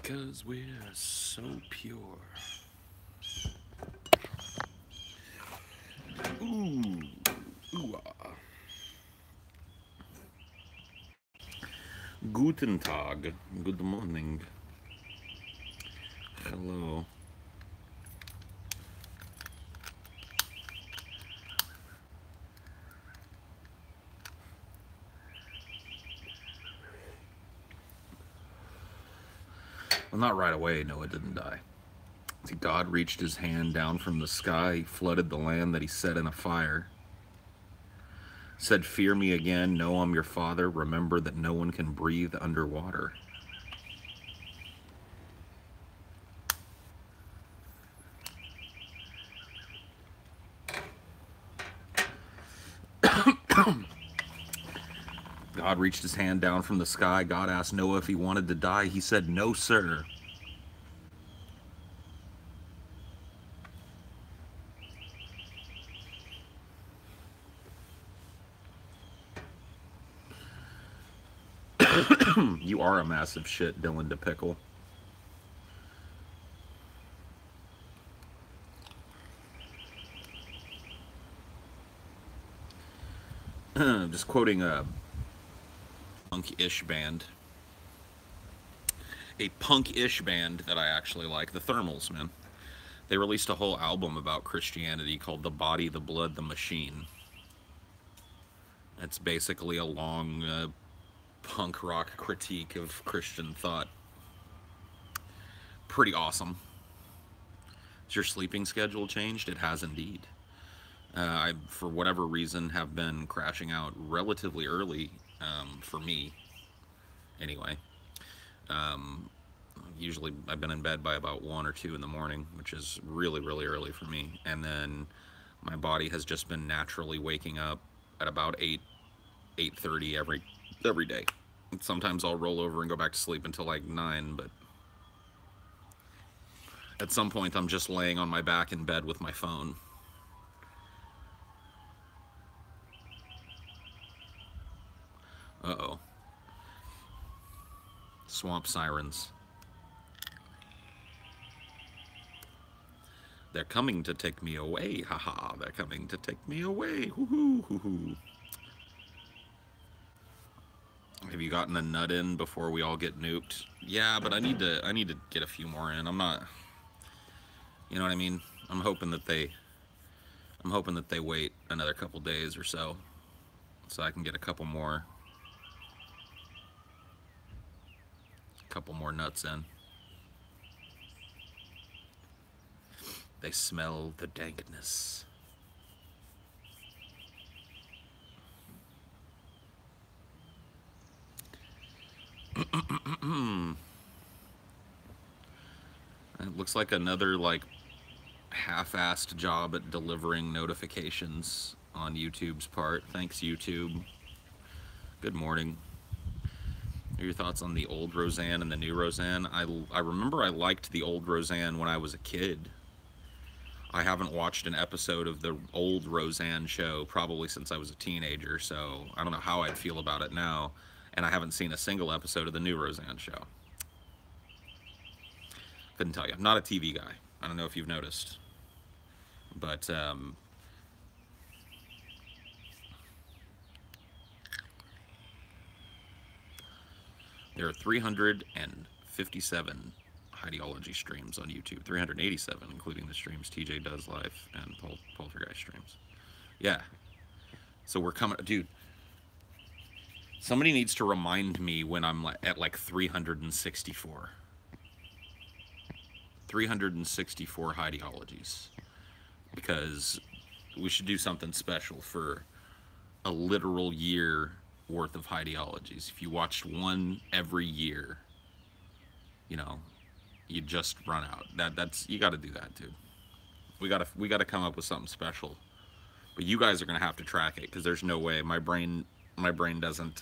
'Cause we're so pure. Ooh, ooh, ah. Guten Tag. Good morning. Hello. Well, not right away. No, it didn't die. See, God reached his hand down from the sky, flooded the land that he set in a fire. Said, "Fear me again. Know I'm your father. Remember that no one can breathe underwater." God reached his hand down from the sky. God asked Noah if he wanted to die. He said, "No, sir." You are a massive shit, Dylan DePickle. Just quoting a punk-ish band. A punk-ish band that I actually like, the Thermals, man. They released a whole album about Christianity called The Body, the Blood, the Machine. It's basically a long punk rock critique of Christian thought. Pretty awesome. Has your sleeping schedule changed? It has indeed. I, for whatever reason, have been crashing out relatively early, for me, anyway. Usually I've been in bed by about 1 or 2 in the morning, which is really, really early for me. And then my body has just been naturally waking up at about 8:30 every day. Sometimes I'll roll over and go back to sleep until like 9, but at some point I'm just laying on my back in bed with my phone. Uh-oh. Swamp sirens. They're coming to take me away. Haha, they're coming to take me away. Hoo-hoo, hoo-hoo. Have you gotten a nut in before we all get nuked? Yeah, but I need to get a few more in. I'm not, you know what I mean? I'm hoping that they wait another couple days or so I can get a couple more nuts in. They smell the dankness. It looks like another like half-assed job at delivering notifications on YouTube's part. Thanks, YouTube. Good morning. What are your thoughts on the old Roseanne and the new Roseanne? I remember I liked the old Roseanne when I was a kid. I haven't watched an episode of the old Roseanne show probably since I was a teenager, so I don't know how I'd feel about it now. And I haven't seen a single episode of the new Roseanne show. Couldn't tell you. I'm not a TV guy. I don't know if you've noticed. But, there are 357 Highdeology streams on YouTube. 387, including the streams TJ does live and Poltergeist streams. Yeah. So we're coming... Dude, somebody needs to remind me when I'm at like 364. 364 Highdeologies. Because we should do something special for a literal year worth of Highdeologies. If you watched one every year, you know, you just run out. That's you got to do that, dude. We gotta come up with something special. But you guys are gonna have to track it because there's no way my brain doesn't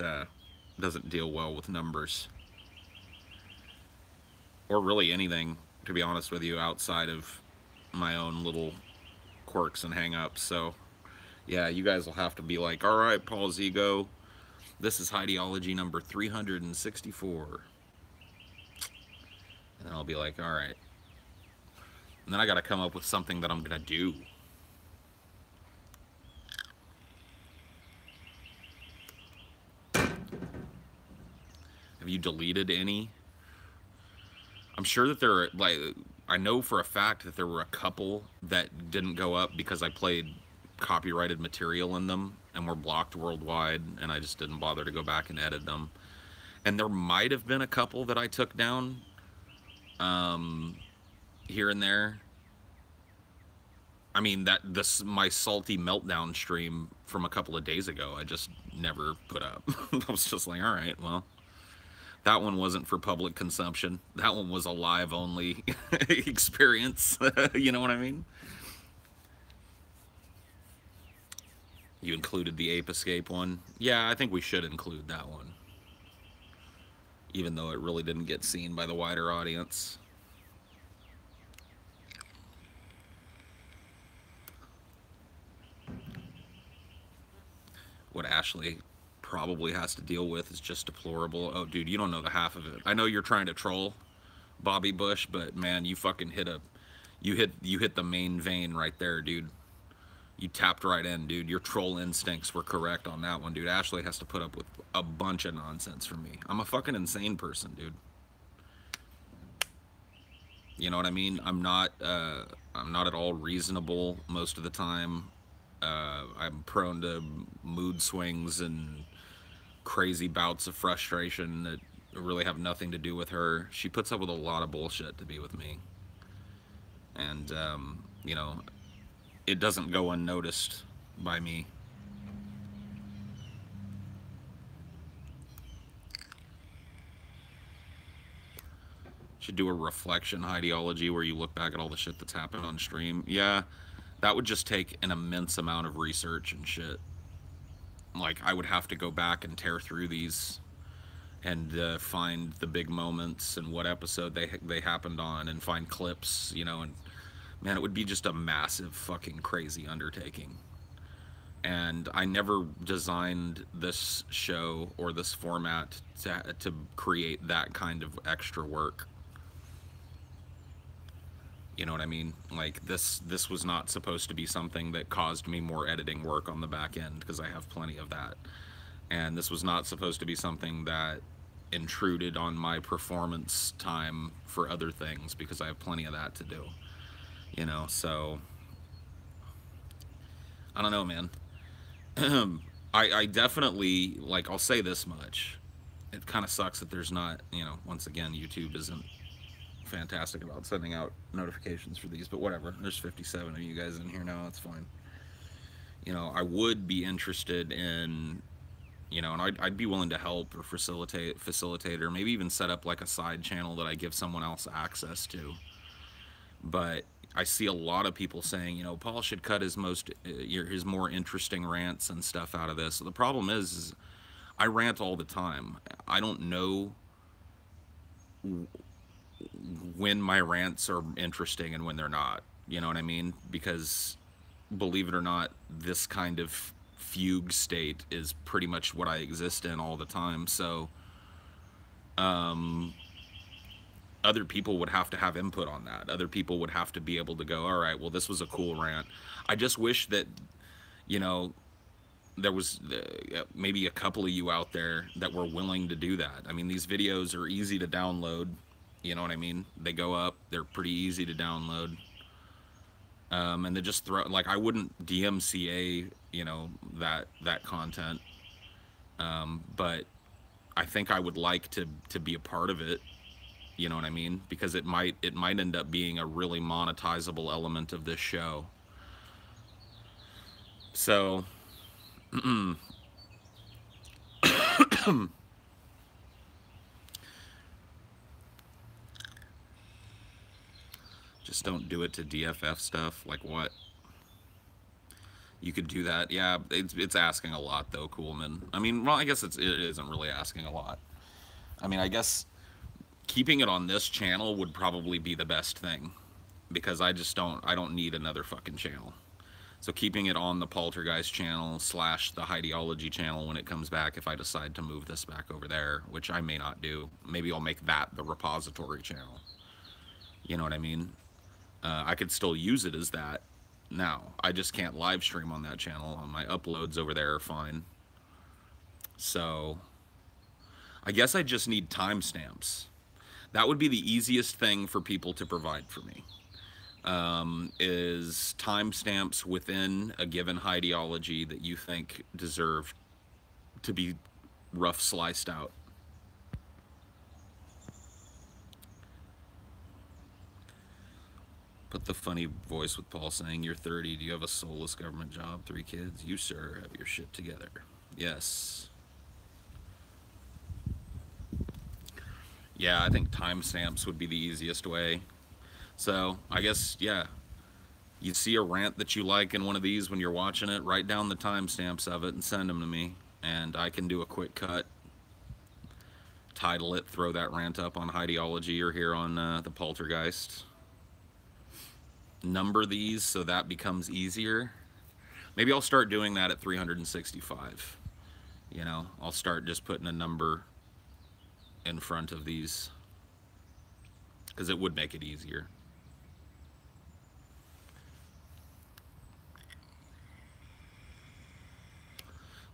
deal well with numbers or really anything, to be honest with you, outside of my own little quirks and hang-ups. So yeah, you guys will have to be like, all right, Paul Zigo, this is Highdeology number 364. I'll be like, all right. And then I got to come up with something that I'm going to do. Have you deleted any? I'm sure that there are, like, I know for a fact that there were a couple that didn't go up because I played copyrighted material in them and were blocked worldwide, and I just didn't bother to go back and edit them. And there might have been a couple that I took down here and there. I mean, my salty meltdown stream from a couple of days ago, I just never put up. I was just like, all right, well, that one wasn't for public consumption. That one was a live only experience. You know what I mean? You included the Ape Escape one. Yeah, I think we should include that one, even though it really didn't get seen by the wider audience. What Ashley probably has to deal with is just deplorable. Oh, dude, you don't know the half of it. I know you're trying to troll Bobby Bush, but man, you fucking you hit the main vein right there, dude. You tapped right in, dude. Your troll instincts were correct on that one, dude. Ashley has to put up with a bunch of nonsense from me. I'm a fucking insane person, dude. You know what I mean? I'm not at all reasonable most of the time. I'm prone to mood swings and crazy bouts of frustration that really have nothing to do with her. She puts up with a lot of bullshit to be with me. And, you know, it doesn't go unnoticed by me. Should do a reflection Highdeology where you look back at all the shit that's happened on stream. Yeah, that would just take an immense amount of research and shit. Like, I would have to go back and tear through these and find the big moments and what episode they happened on and find clips, you know, and man, it would be just a massive fucking crazy undertaking. And I never designed this show or this format to create that kind of extra work. You know what I mean? Like, this was not supposed to be something that caused me more editing work on the back end, because I have plenty of that. And this was not supposed to be something that intruded on my performance time for other things, because I have plenty of that to do. You know, so I don't know, man. I definitely, like, I'll say this much. It kind of sucks that there's not, you know, once again, YouTube isn't fantastic about sending out notifications for these, but whatever. There's 57 of you guys in here now. It's fine. You know, I would be interested in, you know, and I'd be willing to help or facilitate, or maybe even set up like a side channel that I give someone else access to. But I see a lot of people saying, you know, Paul should cut his more interesting rants and stuff out of this. The problem is I rant all the time. I don't know when my rants are interesting and when they're not. You know what I mean? Because believe it or not, this kind of fugue state is pretty much what I exist in all the time. So other people would have to have input on that. Other people would have to be able to go, all right, well, this was a cool rant. I just wish that, you know, there was maybe a couple of you out there that were willing to do that. I mean, these videos are easy to download. You know what I mean? They go up. They're pretty easy to download. And they just throw, like, I wouldn't DMCA, you know, that content. But I think I would like to be a part of it. You know what I mean? Because it might end up being a really monetizable element of this show. So, just don't do it to DFF stuff. Like what? You could do that. Yeah, it's asking a lot though, Coolman. I mean, well, I guess it isn't really asking a lot. I mean, I guess keeping it on this channel would probably be the best thing, because I don't need another fucking channel. So keeping it on the Poltergeist channel / the Highdeology channel when it comes back, if I decide to move this back over there, which I may not do. Maybe I'll make that the repository channel. You know what I mean? I could still use it as that now. I just can't live stream on that channel. My uploads over there are fine. So I guess I just need timestamps. That would be the easiest thing for people to provide for me. Is timestamps within a given Highdeology that you think deserve to be rough sliced out. Put the funny voice with Paul saying, "You're 30. Do you have a soulless government job? 3 kids? You, sir, have your shit together." Yes. Yeah, I think timestamps would be the easiest way. So, I guess, yeah. You see a rant that you like in one of these when you're watching it, write down the timestamps of it and send them to me. And I can do a quick cut, title it, throw that rant up on Highdeology or here on the Poltergeist. Number these so that becomes easier. Maybe I'll start doing that at 365. You know, I'll start just putting a number in front of these because it would make it easier.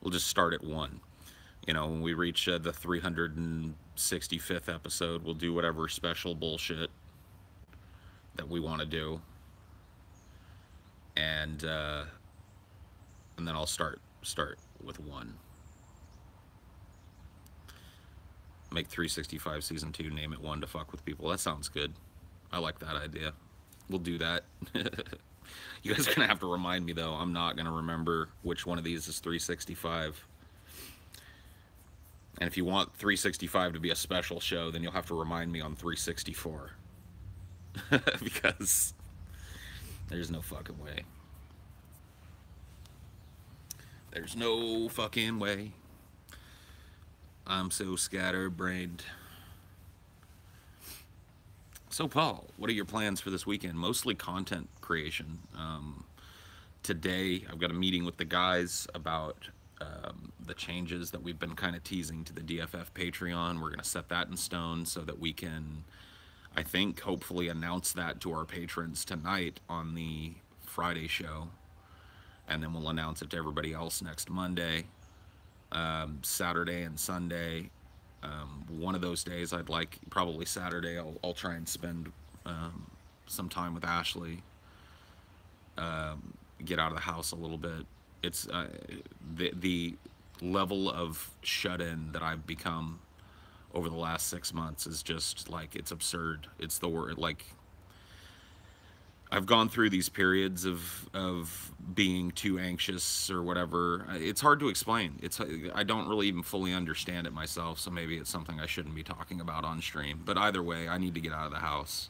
We'll just start at 1. You know, when we reach the 365th episode, we'll do whatever special bullshit that we want to do. And then I'll start with 1. Make 365 season 2, name it 1 to fuck with people. That sounds good. I like that idea. We'll do that. You guys are gonna have to remind me though. I'm not gonna remember which one of these is 365. And if you want 365 to be a special show, then you'll have to remind me on 364. Because there's no fucking way. There's no fucking way. I'm so scatterbrained. So, Paul, what are your plans for this weekend? Mostly content creation. Today, I've got a meeting with the guys about the changes that we've been kind of teasing to the DFF Patreon. We're going to set that in stone so that we can, I think, hopefully announce that to our patrons tonight on the Friday show. And then we'll announce it to everybody else next Monday. Saturday and Sunday. One of those days, I'd like, probably Saturday, I'll try and spend some time with Ashley. Get out of the house a little bit. It's the level of shut-in that I've become over the last 6 months is just like, it's absurd. It's the word, like, I've gone through these periods of being too anxious or whatever. It's hard to explain. I don't really even fully understand it myself, so maybe it's something I shouldn't be talking about on stream. But either way, I need to get out of the house.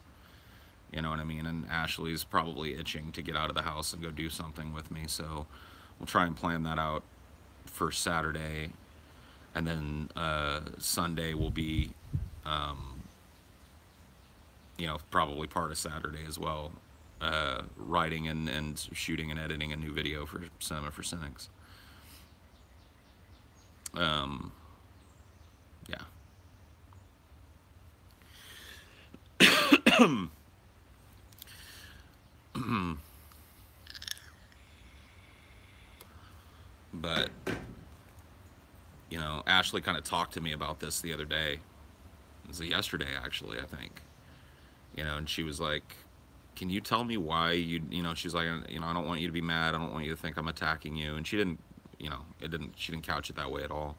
You know what I mean? And Ashley's probably itching to get out of the house and go do something with me, so we'll try and plan that out for Saturday. And then Sunday will be, you know, probably part of Saturday as well. Writing and shooting and editing a new video for Cinema for Cynics. Yeah. But, you know, Ashley kind of talked to me about this the other day. It was yesterday, actually, I think. You know, and she was like, "Can you tell me why you know," she's like, "You know, I don't want you to be mad. I don't want you to think I'm attacking you." And she didn't, you know, she didn't couch it that way at all.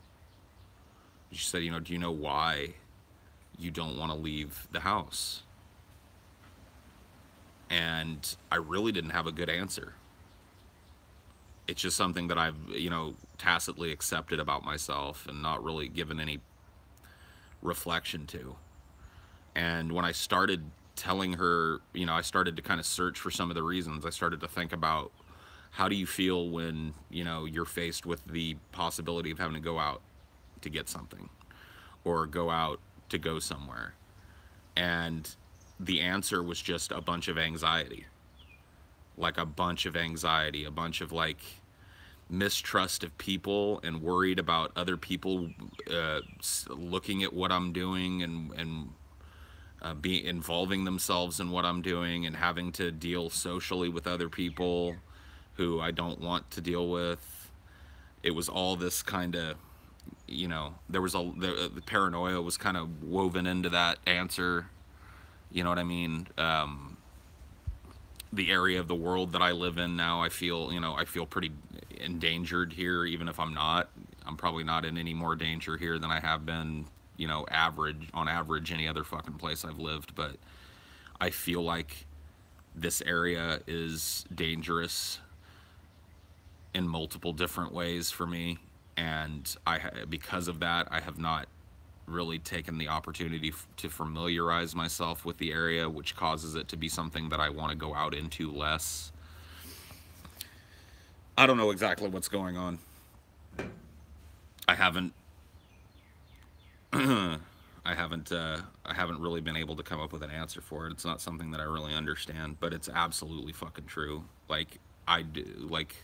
She said, "You know, do you know why you don't want to leave the house?" And I really didn't have a good answer. It's just something that I've, you know, tacitly accepted about myself and not really given any reflection to. And when I started telling her, you know, I started to kind of search for some of the reasons. I started to think about, how do you feel when, you know, you're faced with the possibility of having to go out to get something or go out to go somewhere? And the answer was just a bunch of anxiety. Like a bunch of anxiety, a bunch of like mistrust of people and worried about other people looking at what I'm doing and be involving themselves in what I'm doing and having to deal socially with other people who I don't want to deal with. It was all this kind of, there was the paranoia was kind of woven into that answer. You know what I mean? The area of the world that I live in now, I feel pretty endangered here, even if I'm not. I'm probably not in any more danger here than I have been, on average, any other fucking place I've lived. But I feel like this area is dangerous in multiple different ways for me. And because of that, I have not really taken the opportunity to familiarize myself with the area, which causes it to be something that I want to go out into less. I don't know exactly what's going on. I haven't I haven't really been able to come up with an answer for it. It's not something that I really understand, but it's absolutely fucking true. Like I do, like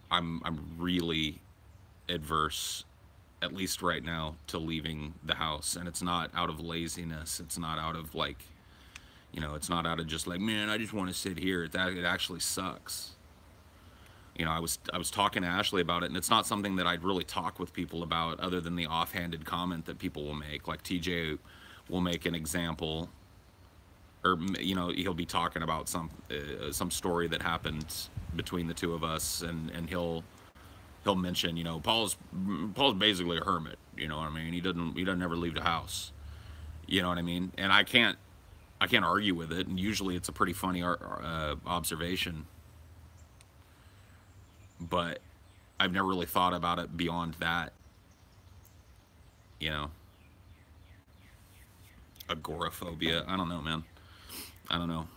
I'm really adverse, at least right now, to leaving the house. And it's not out of laziness. It's not out of like, it's not out of just like, man, I just want to sit here. It actually sucks. I was talking to Ashley about it, and it's not something that I'd really talk with people about other than the offhanded comment that people will make. Like TJ will make an example, or he'll be talking about some story that happened between the two of us, and he'll mention, Paul's basically a hermit. You know what I mean? He doesn't ever leave the house. You know what I mean? And I can't argue with it. And usually it's a pretty funny observation. But I've never really thought about it beyond that. Agoraphobia. I don't know, man. I don't know.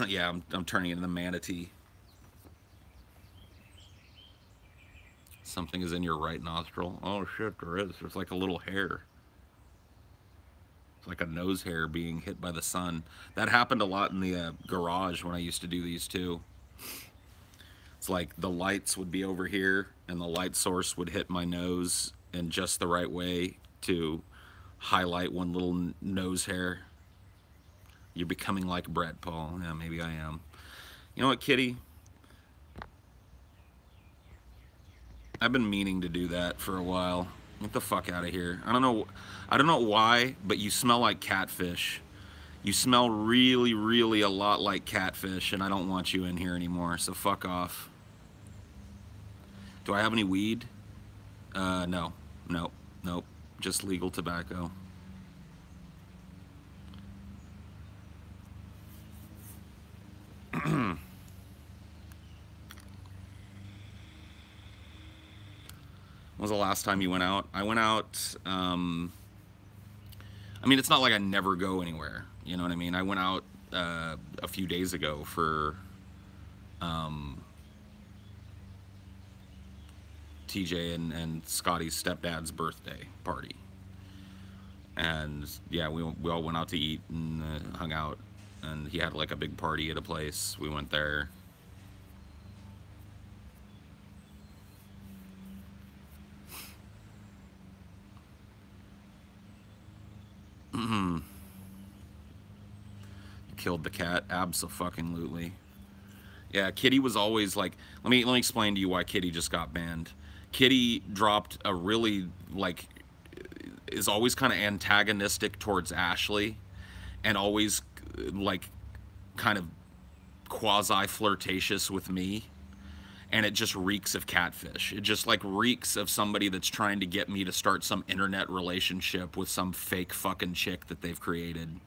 Yeah, I'm turning into the manatee. Something is in your right nostril. Oh shit, there is. There's like a little hair. It's like a nose hair being hit by the sun. That happened a lot in the garage when I used to do these too. It's like the lights would be over here and the light source would hit my nose in just the right way to highlight one little nose hair. You're becoming like Brett, Paul. Yeah, maybe I am. You know what, Kitty? I've been meaning to do that for a while. Get the fuck out of here. I don't know why, but you smell like catfish. You smell really, really a lot like catfish, and I don't want you in here anymore, so fuck off. Do I have any weed? No. Nope. Nope. Just legal tobacco. When was the last time you went out? I went out, I mean, it's not like I never go anywhere. You know what I mean? I went out a few days ago for TJ and Scotty's stepdad's birthday party. And yeah, we all went out to eat and hung out. And he had like a big party at a place. We went there. Killed the cat. Abso-fucking-lutely. Yeah, Kitty was always like, let me explain to you why Kitty just got banned. Kitty dropped a really, like, is always kind of antagonistic towards Ashley, and always like kind of quasi flirtatious with me, and it just reeks of catfish. It just like reeks of somebody that's trying to get me to start some internet relationship with some fake fucking chick that they've created.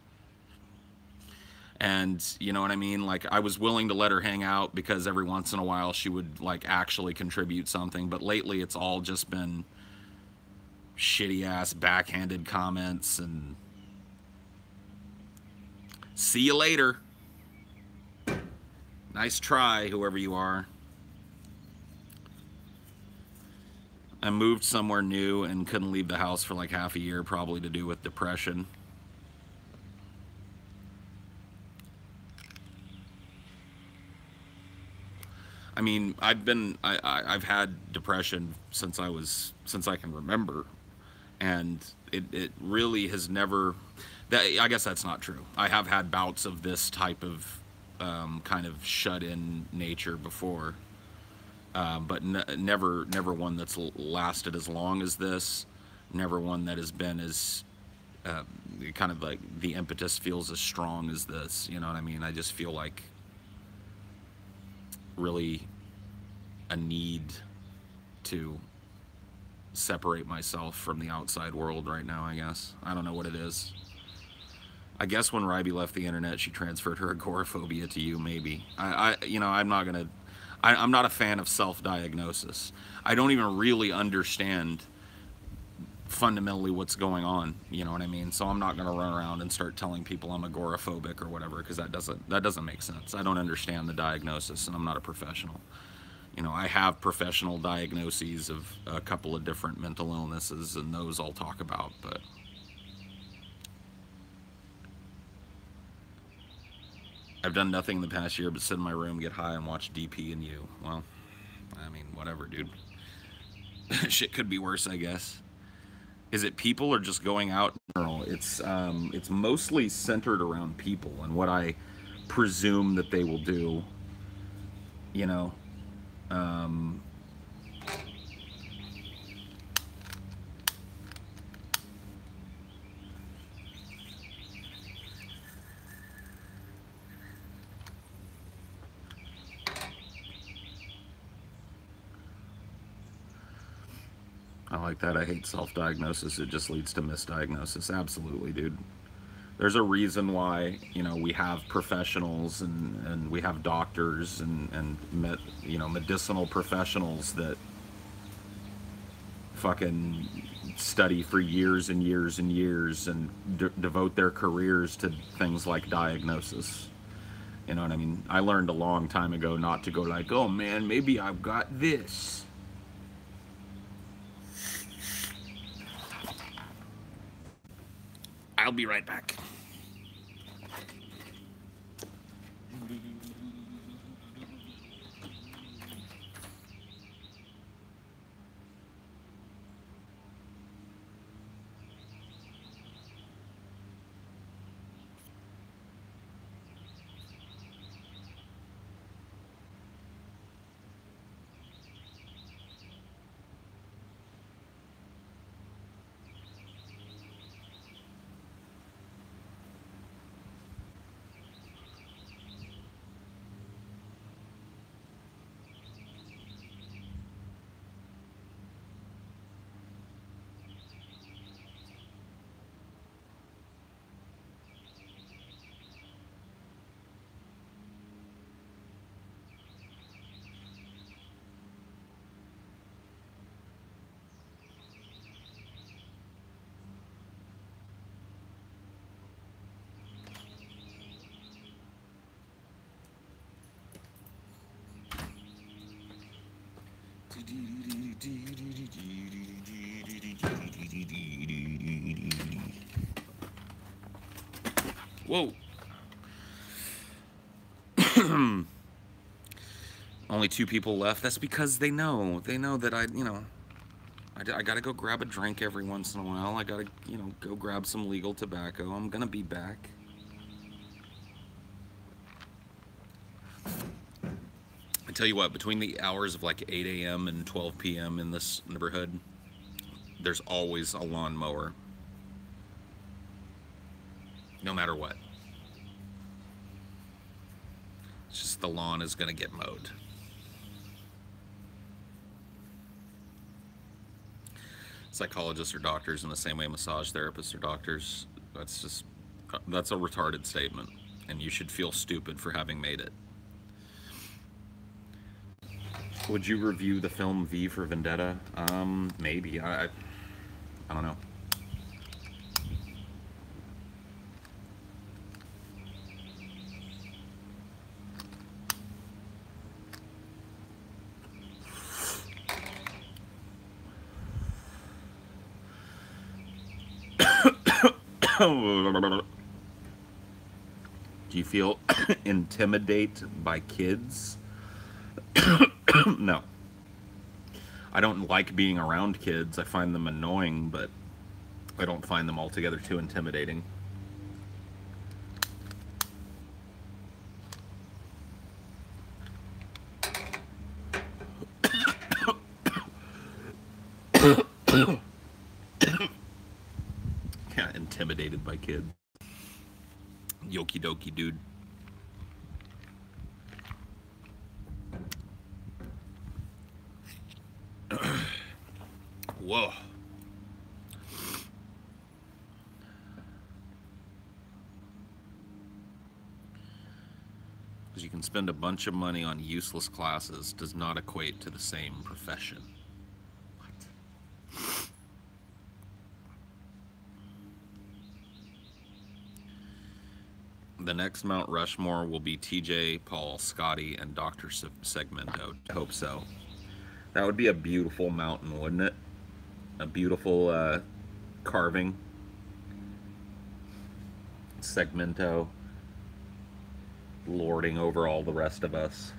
And you know what I mean? Like, I was willing to let her hang out because every once in a while she would like actually contribute something, but lately it's all just been shitty ass backhanded comments and see you later. Nice try, whoever you are. I moved somewhere new and couldn't leave the house for like half a year, probably to do with depression. I mean, I've had depression since I can remember, and it really has never. That, I guess that's not true. I have had bouts of this type of kind of shut-in nature before, but never one that's lasted as long as this. Never one that has been as kind of like the impetus feels as strong as this. You know what I mean? I just feel like really a need to separate myself from the outside world right now, I guess. I don't know what it is. I guess when Ryby left the internet, she transferred her agoraphobia to you, maybe. You know, I'm not gonna, I'm not a fan of self-diagnosis. I don't even really understand fundamentally what's going on, you know what I mean? So I'm not gonna run around and start telling people I'm agoraphobic or whatever, because that doesn't make sense. I don't understand the diagnosis, and I'm not a professional. You know, I have professional diagnoses of a couple of different mental illnesses, and those I'll talk about, but I've done nothing in the past year but sit in my room, get high, and watch DP and you. Well, I mean, whatever, dude. Shit could be worse, I guess. Is it people or just going out in general? It's mostly centered around people and what I presume that they will do, you know. I like that. I hate self-diagnosis. It just leads to misdiagnosis. Absolutely, dude. There's a reason why, you know, we have professionals and we have doctors and you know, medicinal professionals that fucking study for years and years and years and devote their careers to things like diagnosis. You know what I mean? I learned a long time ago not to go like, oh man, maybe I've got this. I'll be right back. Whoa. Only 2 people left. That's because they know that you know, I gotta go grab a drink every once in a while. I gotta, you know, go grab some legal tobacco. I'm gonna be back. I tell you what, between the hours of like 8 a.m. and 12 p.m. in this neighborhood, there's always a lawnmower. No matter what. It's just the lawn is gonna get mowed. Psychologists are doctors in the same way massage therapists are doctors. That's a retarded statement, and you should feel stupid for having made it. Would you review the film V for Vendetta? Maybe. I don't know. Do you feel intimidated by kids? No. I don't like being around kids. I find them annoying, but I don't find them altogether too intimidating. Yeah, intimidated by kids. Yoki dokie, dude. Whoa. Because you can spend a bunch of money on useless classes does not equate to the same profession. What? The next Mount Rushmore will be TJ, Paul, Scotty, and Dr. Segmento. I hope so. That would be a beautiful mountain, wouldn't it? A beautiful carving. Segmento lording over all the rest of us.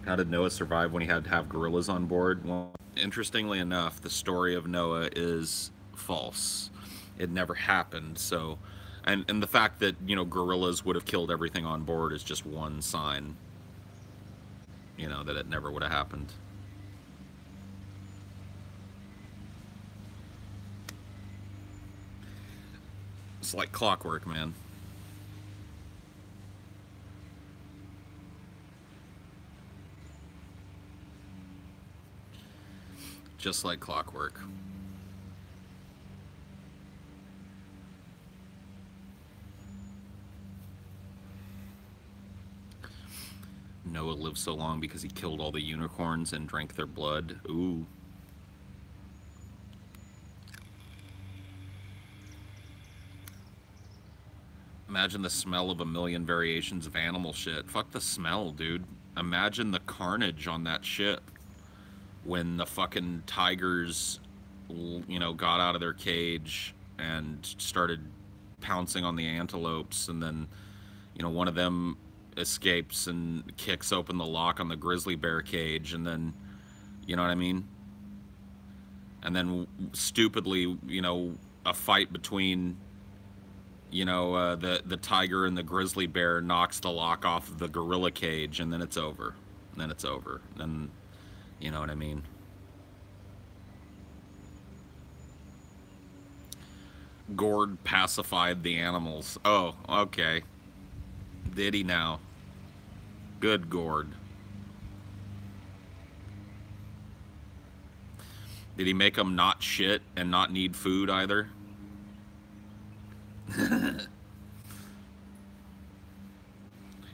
How did Noah survive when he had to have gorillas on board? Well, interestingly enough, the story of Noah is false. It never happened. So, and the fact that, you know, gorillas would have killed everything on board is just one sign, you know, that it never would have happened. It's like clockwork, man. Just like clockwork. Noah lived so long because he killed all the unicorns and drank their blood. Ooh. Imagine the smell of a million variations of animal shit. Fuck the smell, dude. Imagine the carnage on that ship when the fucking tigers, you know, got out of their cage and started pouncing on the antelopes, and then, you know, one of them escapes and kicks open the lock on the grizzly bear cage, and then, you know what I mean? And then stupidly, you know, a fight between, you know, the tiger and the grizzly bear knocks the lock off of the gorilla cage, and then it's over. And then it's over. Then, you know what I mean? Gord pacified the animals. Oh, okay. Did he now? Good Gord. Did he make them not shit and not need food either?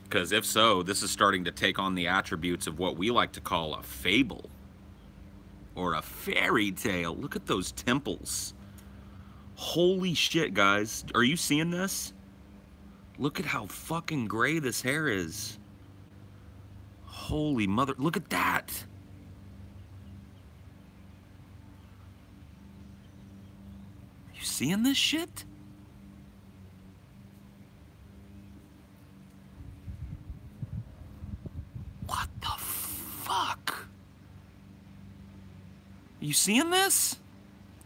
Because if so, this is starting to take on the attributes of what we like to call a fable or a fairy tale. Look at those temples. Holy shit, guys. Are you seeing this? Look at how fucking gray this hair is. Holy mother, look at that. You seeing this shit? What the fuck? You seeing this?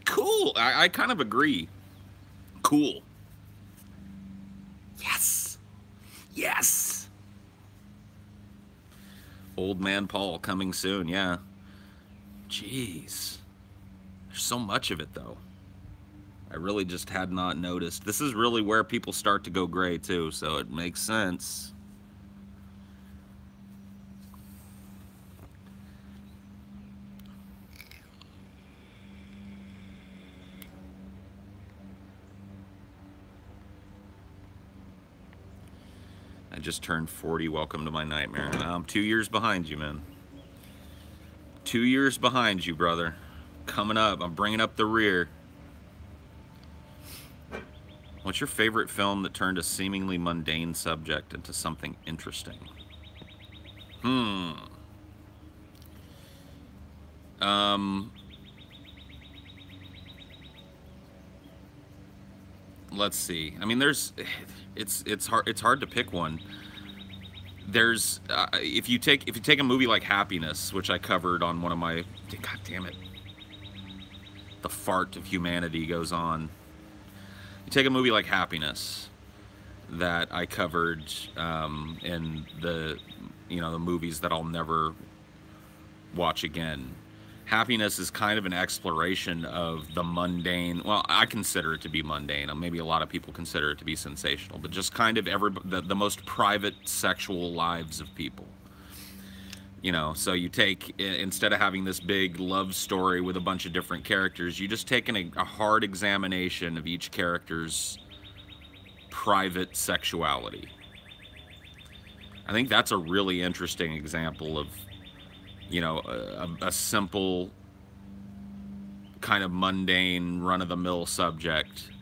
Cool. I kind of agree. Cool. Yes. Yes. Old Man Paul coming soon, yeah. Jeez. There's so much of it, though. I really just had not noticed. This is really where people start to go gray, too, so it makes sense. I just turned 40. Welcome to my nightmare. I'm 2 years behind you, man. 2 years behind you, brother. Coming up. I'm bringing up the rear. What's your favorite film that turned a seemingly mundane subject into something interesting? let's see. I mean, it's hard to pick one. There's if you take a movie like Happiness, which I covered on one of my, God damn it, the fart of humanity goes on. You take a movie like Happiness that I covered in the movies that I'll never watch again. Happiness is kind of an exploration of the mundane. Well, I consider it to be mundane. Maybe a lot of people consider it to be sensational, but just kind of the most private sexual lives of people. So you take, instead of having this big love story with a bunch of different characters, you just take a hard examination of each character's private sexuality. I think that's a really interesting example of, a simple, kind of mundane, run-of-the-mill subject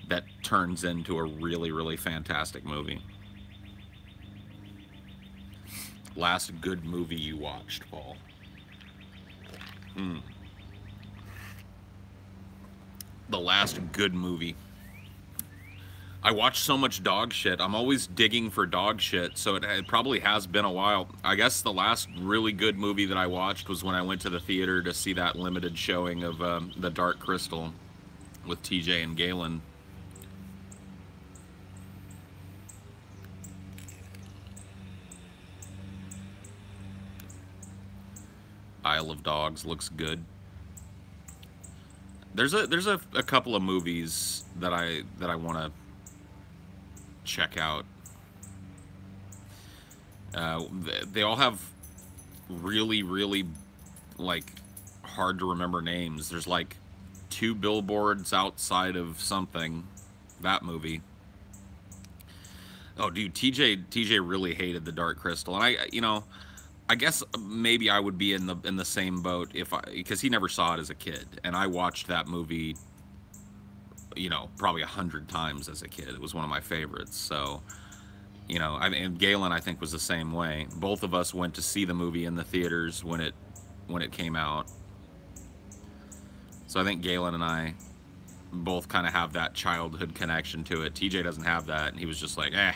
that turns into a really, really fantastic movie. Last good movie you watched, Paul? The last good movie. I watch so much dog shit. I'm always digging for dog shit, so it probably has been a while. I guess the last really good movie that I watched was when I went to the theater to see that limited showing of The Dark Crystal with TJ and Galen. Isle of Dogs looks good. There's a couple of movies that I want to check out. They all have really, really, like, hard to remember names. There's like 2 Billboards Outside of something. That movie. Oh, dude, TJ really hated The Dark Crystal, and I guess maybe I would be in the same boat because he never saw it as a kid, and I watched that movie, probably 100 times as a kid. It was one of my favorites. So, and Galen, I think, was the same way. Both of us went to see the movie in the theaters when it came out. So I think Galen and I both kind of have that childhood connection to it. TJ doesn't have that, and he was just like, it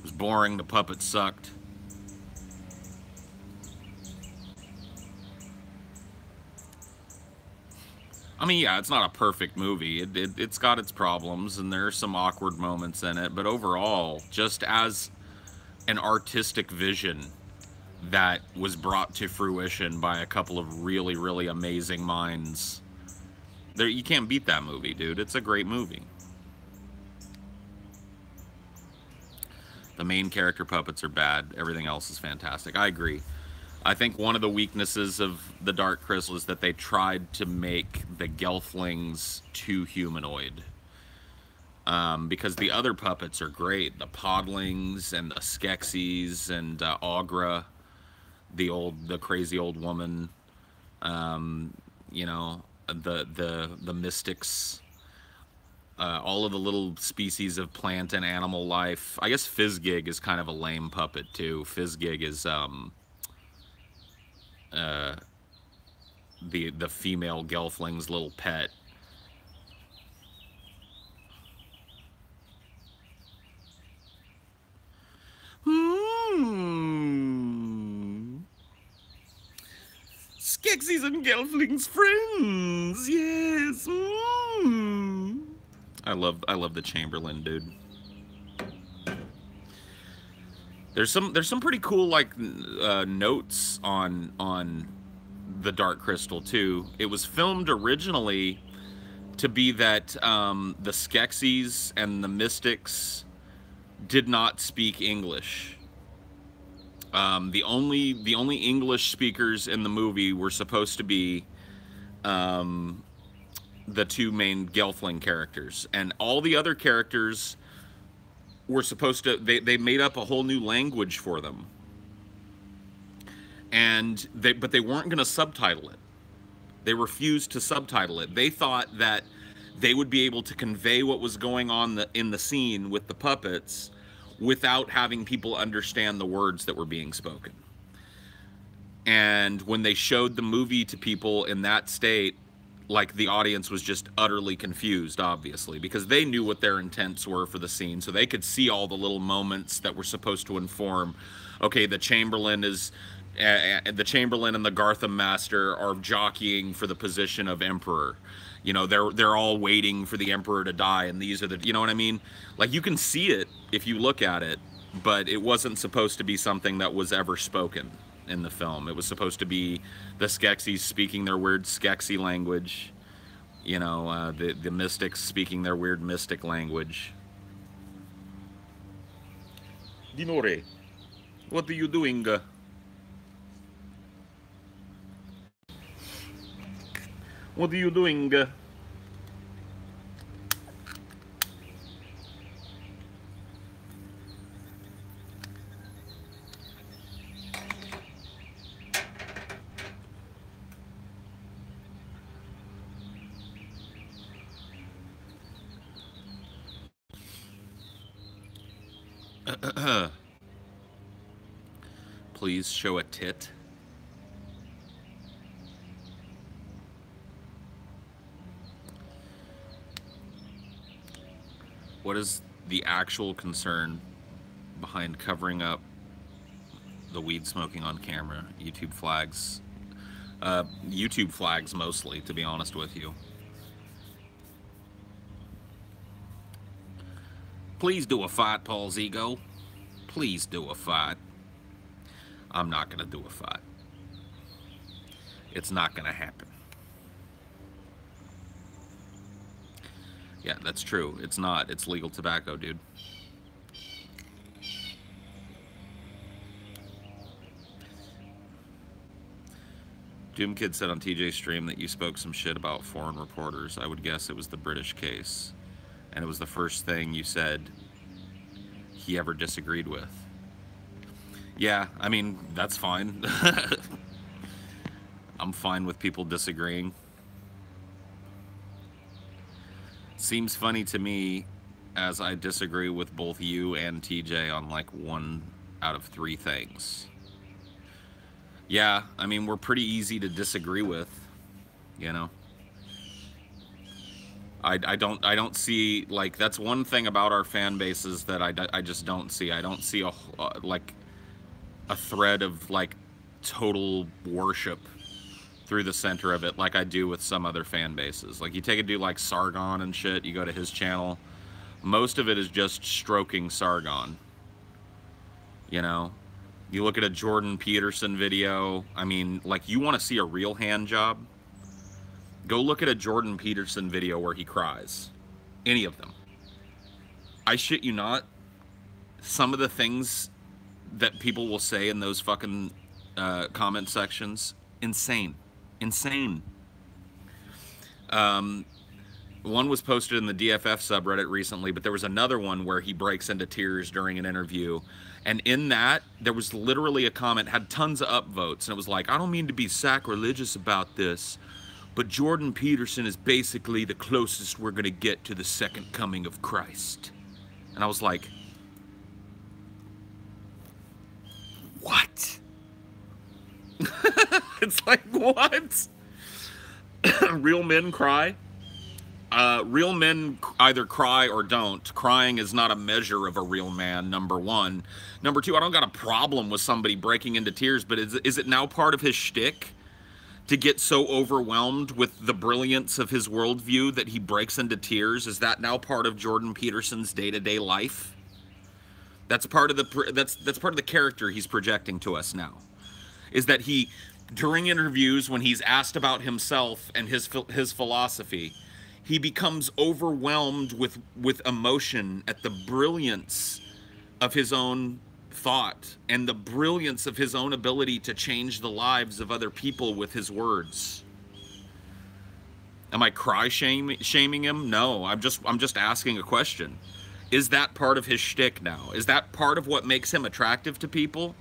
was boring. The puppet sucked. I mean, yeah, it's not a perfect movie. It's got its problems, and there are some awkward moments in it. But overall, just as an artistic vision that was brought to fruition by a couple of really, really amazing minds, you can't beat that movie, dude. It's a great movie. The main character puppets are bad. Everything else is fantastic. I agree. I think one of the weaknesses of The Dark Crystal is that they tried to make the Gelflings too humanoid. Because the other puppets are great. The Podlings and the Skeksis and Aughra, the crazy old woman. The mystics. All of the little species of plant and animal life. I guess Fizzgig is kind of a lame puppet too. Fizzgig is the female Gelfling's little pet. Skeksis and Gelfling's friends, yes. I love the Chamberlain, dude. There's some pretty cool notes on The Dark Crystal too. It was filmed originally to be that the Skeksis and the Mystics did not speak English. The only English speakers in the movie were supposed to be the 2 main Gelfling characters, and all the other characters were supposed to, they made up a whole new language for them, but they weren't going to subtitle it. They refused to subtitle it. They thought that they would be able to convey what was going on in the scene with the puppets without having people understand the words that were being spoken. And when they showed the movie to people in that state, like the audience was just utterly confused, obviously, because they knew what their intents were for the scene, so they could see all the little moments that were supposed to inform, okay, the Chamberlain and the Gartham Master are jockeying for the position of Emperor. You know, they're all waiting for the Emperor to die, and these are the, you know what I mean? Like, you can see it if you look at it, but it wasn't supposed to be something that was ever spoken in the film. It was supposed to be the Skeksis speaking their weird Skeksi language, you know, the mystics speaking their weird mystic language. Dinore, what are you doing? What are you doing? Please show a tit. What is the actual concern behind covering up the weed smoking on camera? YouTube flags. YouTube flags mostly, to be honest with you. Please do a fight, Paul's ego. Please do a fight. I'm not gonna do a fight. It's not gonna happen. Yeah, that's true. It's not. It's legal tobacco, dude. Doom Kid said on TJ's stream that you spoke some shit about foreign reporters. I would guess it was the British case. And it was the first thing you said he ever disagreed with. Yeah, I mean, that's fine. I'm fine with people disagreeing. Seems funny to me, as I disagree with both you and TJ on like 1 out of 3 things. Yeah, I mean, we're pretty easy to disagree with, you know. I don't see, like, that's one thing about our fan bases that I just don't see. I don't see like a thread of like total worship through the center of it like I do with some other fan bases. Like, you take a dude like Sargon and shit, you go to his channel, most of it is just stroking Sargon, you know. You look at a Jordan Peterson video, I mean, like, you want to see a real hand job? Go look at a Jordan Peterson video where he cries. Any of them. I shit you not, some of the things that people will say in those fucking comment sections, insane. Insane. One was posted in the DFF subreddit recently, but there was another one where he breaks into tears during an interview. And in that, there was literally a comment, had tons of upvotes, and it was like, I don't mean to be sacrilegious about this, but Jordan Peterson is basically the closest we're going to get to the second coming of Christ. And I was like, what? It's like, what? Real men cry? Real men either cry or don't. Crying is not a measure of a real man, number one. Number two, I don't got a problem with somebody breaking into tears, but is it now part of his shtick to get so overwhelmed with the brilliance of his worldview that he breaks into tears? Is that now part of Jordan Peterson's day-to-day life? That's part of the that's part of the character he's projecting to us now. Is that he, during interviews when he's asked about himself and his philosophy, he becomes overwhelmed with emotion at the brilliance of his own thought and the brilliance of his own ability to change the lives of other people with his words. Am I shaming him? No, I'm just asking a question. Is that part of his shtick now? Is that part of what makes him attractive to people?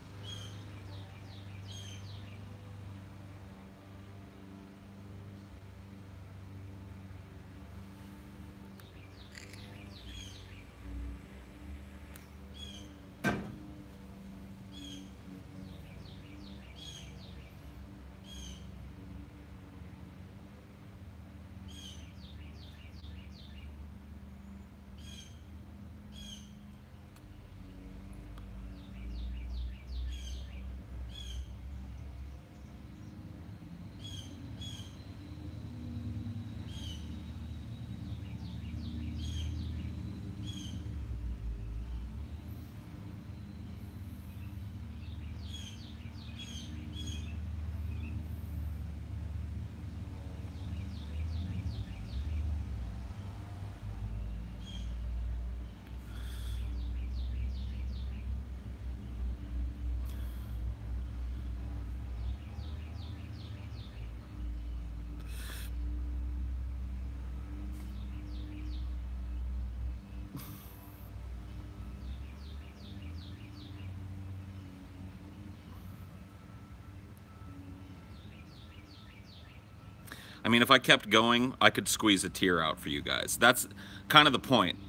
I mean, if I kept going, I could squeeze a tear out for you guys. That's kind of the point.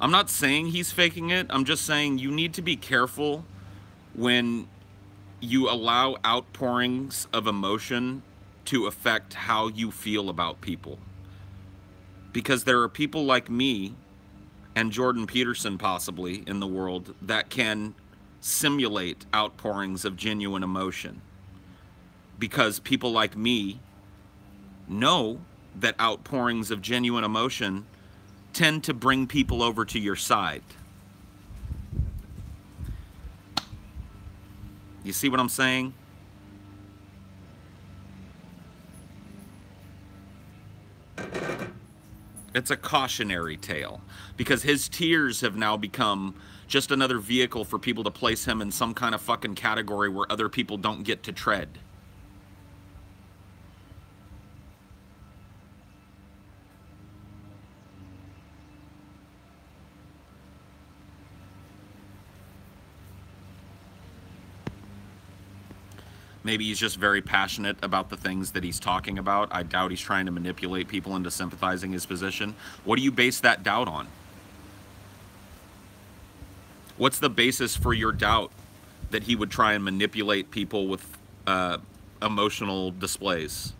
I'm not saying he's faking it. I'm just saying you need to be careful when you allow outpourings of emotion to affect how you feel about people. Because there are people like me and Jordan Peterson possibly in the world that can simulate outpourings of genuine emotion. Because people like me know that outpourings of genuine emotion tend to bring people over to your side. You see what I'm saying? It's a cautionary tale because his tears have now become just another vehicle for people to place him in some kind of fucking category where other people don't get to tread. Maybe he's just very passionate about the things that he's talking about. I doubt he's trying to manipulate people into sympathizing his position. What do you base that doubt on? What's the basis for your doubt that he would try and manipulate people with emotional displays?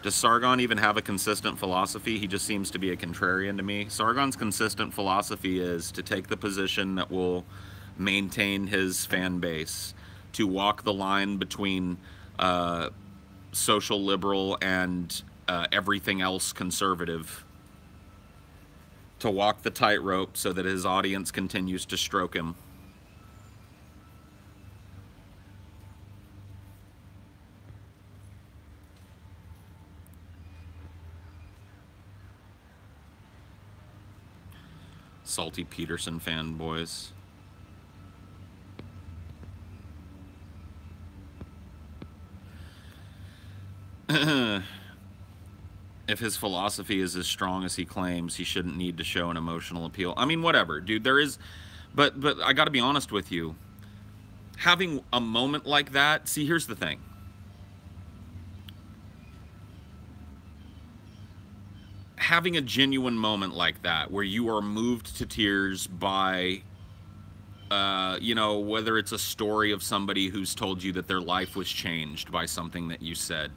Does Sargon even have a consistent philosophy? He just seems to be a contrarian to me. Sargon's consistent philosophy is to take the position that will maintain his fan base, to walk the line between social liberal and everything else conservative, to walk the tightrope so that his audience continues to stroke him. Salty Peterson fanboys. If his philosophy is as strong as he claims, he shouldn't need to show an emotional appeal. I mean, whatever, dude. There is, but I got to be honest with you. Having a moment like that, see, here's the thing. Having a genuine moment like that, where you are moved to tears by, you know, whether it's a story of somebody who's told you that their life was changed by something that you said,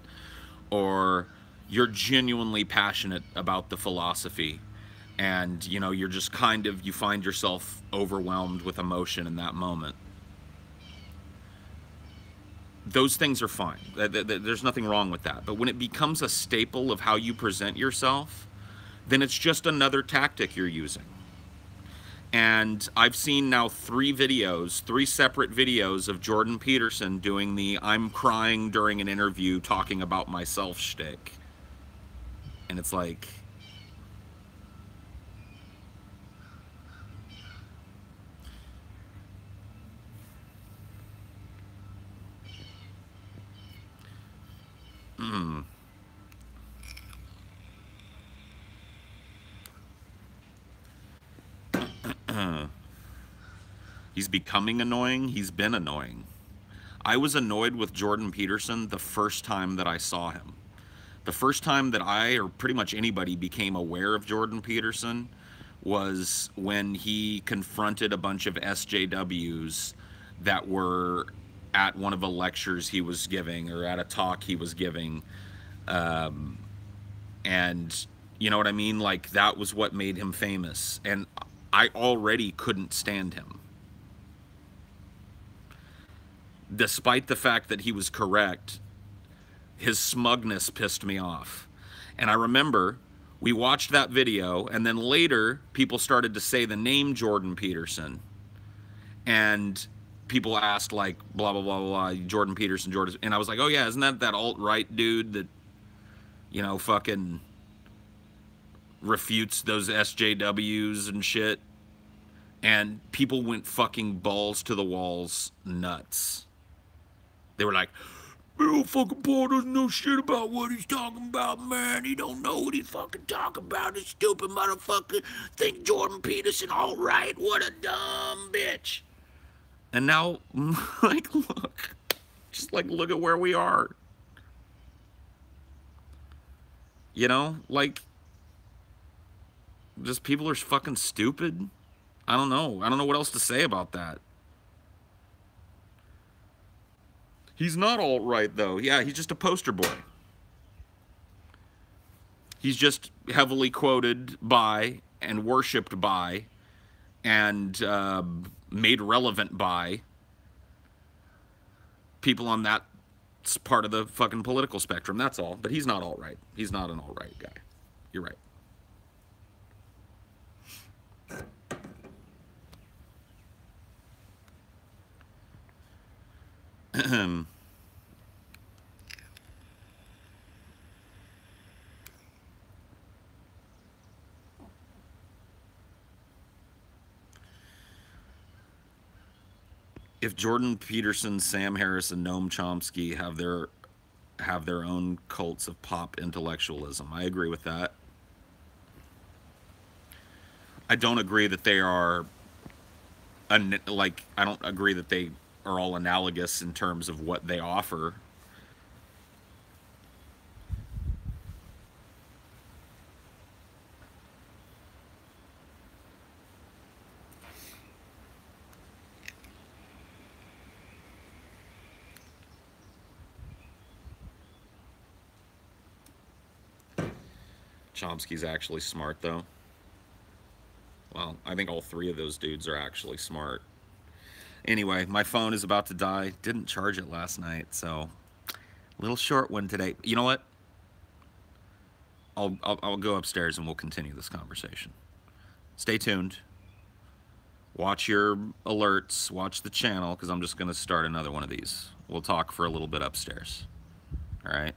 or you're genuinely passionate about the philosophy, and, you know, you're just kind of, you find yourself overwhelmed with emotion in that moment. Those things are fine. There's nothing wrong with that. But when it becomes a staple of how you present yourself, then it's just another tactic you're using. And I've seen now three separate videos of Jordan Peterson doing the I'm crying during an interview talking about myself shtick. And it's like, he's becoming annoying. He's been annoying. I was annoyed with Jordan Peterson the first time that I saw him. The first time that I, or pretty much anybody, became aware of Jordan Peterson was when he confronted a bunch of SJWs that were at one of the lectures he was giving or at a talk he was giving. And you know what I mean? Like, that was what made him famous. And I already couldn't stand him. Despite the fact that he was correct, his smugness pissed me off. And I remember we watched that video, and then later people started to say the name Jordan Peterson. And people asked, like, blah, blah, blah, blah, Jordan Peterson, Jordan. And I was like, oh yeah, isn't that alt-right dude that, you know, fucking refutes those SJWs and shit? And people went fucking balls to the walls nuts. They were like, "Bill fucking Paul doesn't know shit about what he's talking about, man. He don't know what he's fucking talking about. This stupid motherfucker think Jordan Peterson all right. What a dumb bitch." And now, like, look. Just, like, look at where we are. You know? Like, just people are fucking stupid. I don't know. I don't know what else to say about that. He's not alt-right, though. Yeah, he's just a poster boy. He's just heavily quoted by and worshipped by and made relevant by people on that part of the fucking political spectrum. That's all. But he's not alt-right. He's not an alt-right guy. You're right. If Jordan Peterson, Sam Harris, and Noam Chomsky have their own cults of pop intellectualism, I agree with that. I don't agree that they are like, I don't agree that they are all analogous in terms of what they offer. Chomsky's actually smart, though. Well, I think all three of those dudes are actually smart. Anyway, my phone is about to die. Didn't charge it last night, so a little short one today. You know what? I'll go upstairs and we'll continue this conversation. Stay tuned. Watch your alerts. Watch the channel, because I'm just going to start another one of these. We'll talk for a little bit upstairs. All right?